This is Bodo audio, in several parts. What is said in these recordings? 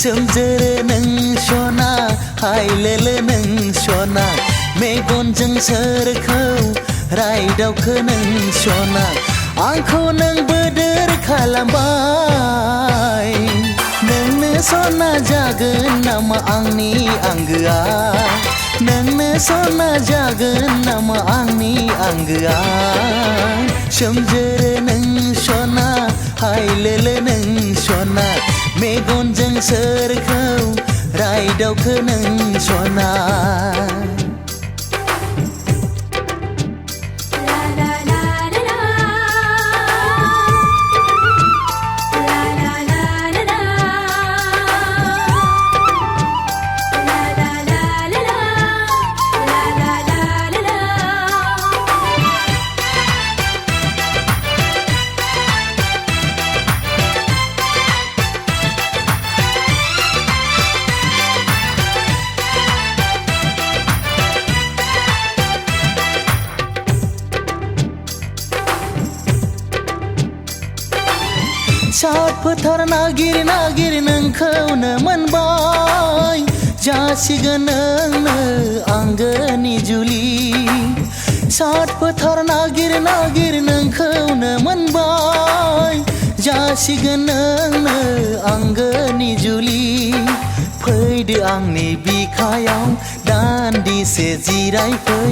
सोमजोरो नों सना हायलोलो नों सना मेगनजों सोरखौ रायदावखो नों सना आंखौ नों बोदोर खालामबाय नोंनो सना जागोन नामा आंनि आंगोआ नोंनो सना जागोन नामा आंनि आंगोआ सोमजोरो नों सना हायलोलो नों सना मेगनजों सोरखौ रायदावखो नों सना सात फोथार नागिर नागिर नोंखौनो मोनबाय जासिगोन नोंनो आंगोनि जुलि सात फोथार नागिर नागिर नोंखौनो मोनबाय जासिगोन नोंनो आंगोनि जुलि फैदो आंनि बिखायाव दान्दिसे जिरायफै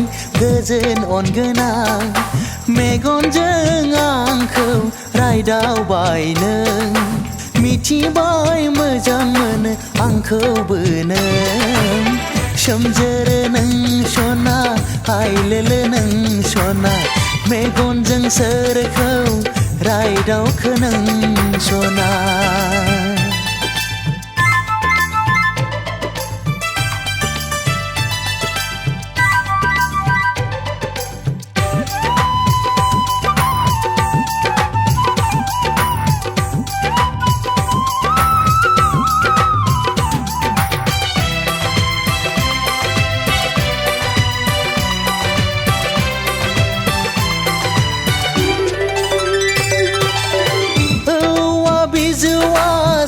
गोजोन अनगोन आं मेगनजों आंखौ रायदावबाय नों मिथिबाय मोजां मोनो आंखौबो नों सोमजोरो नों सना हायलोलो नों सना मेगनजों सोरखौ रायदावखो नों सना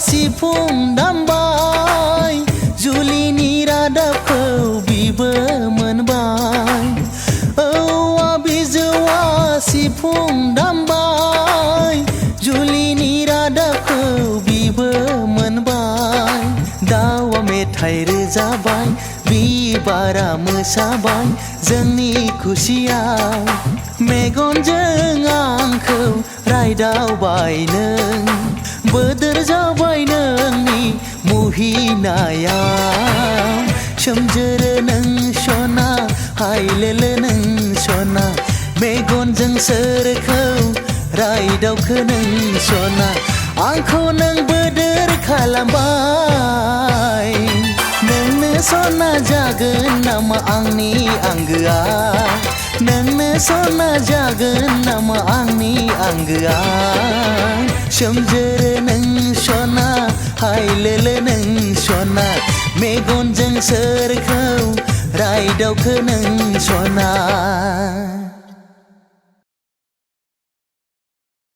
सिफुं दामबाय जुलिनि रादाबखौ बिबो मोनबाय औवा बिजौआ सिफुं दामबाय जुलिनि रादाबखौ बिबो मोनबाय दाउआ मेथाइ रोजाबाय बिबारा मोसाबाय जोंनि खुसियाव मेगनजों आंखौ रायदावबाय नों बोदोर जाबाय नोंनि मुहिनायाव सोमजोरो नों सना हायलोलो नों सना मेगनजों सोरखौ रायदावखो नों सना आंखौ नों बोदोर खालामबाय नोंनो सना जागोन नामा आंनि आंगोआ नोंनो सना जागोन नामा आंनि आंगोआ सोमजोरो नों सना हायलोलो नों सना मेगनजों सोरखौ रायदावखो नों सना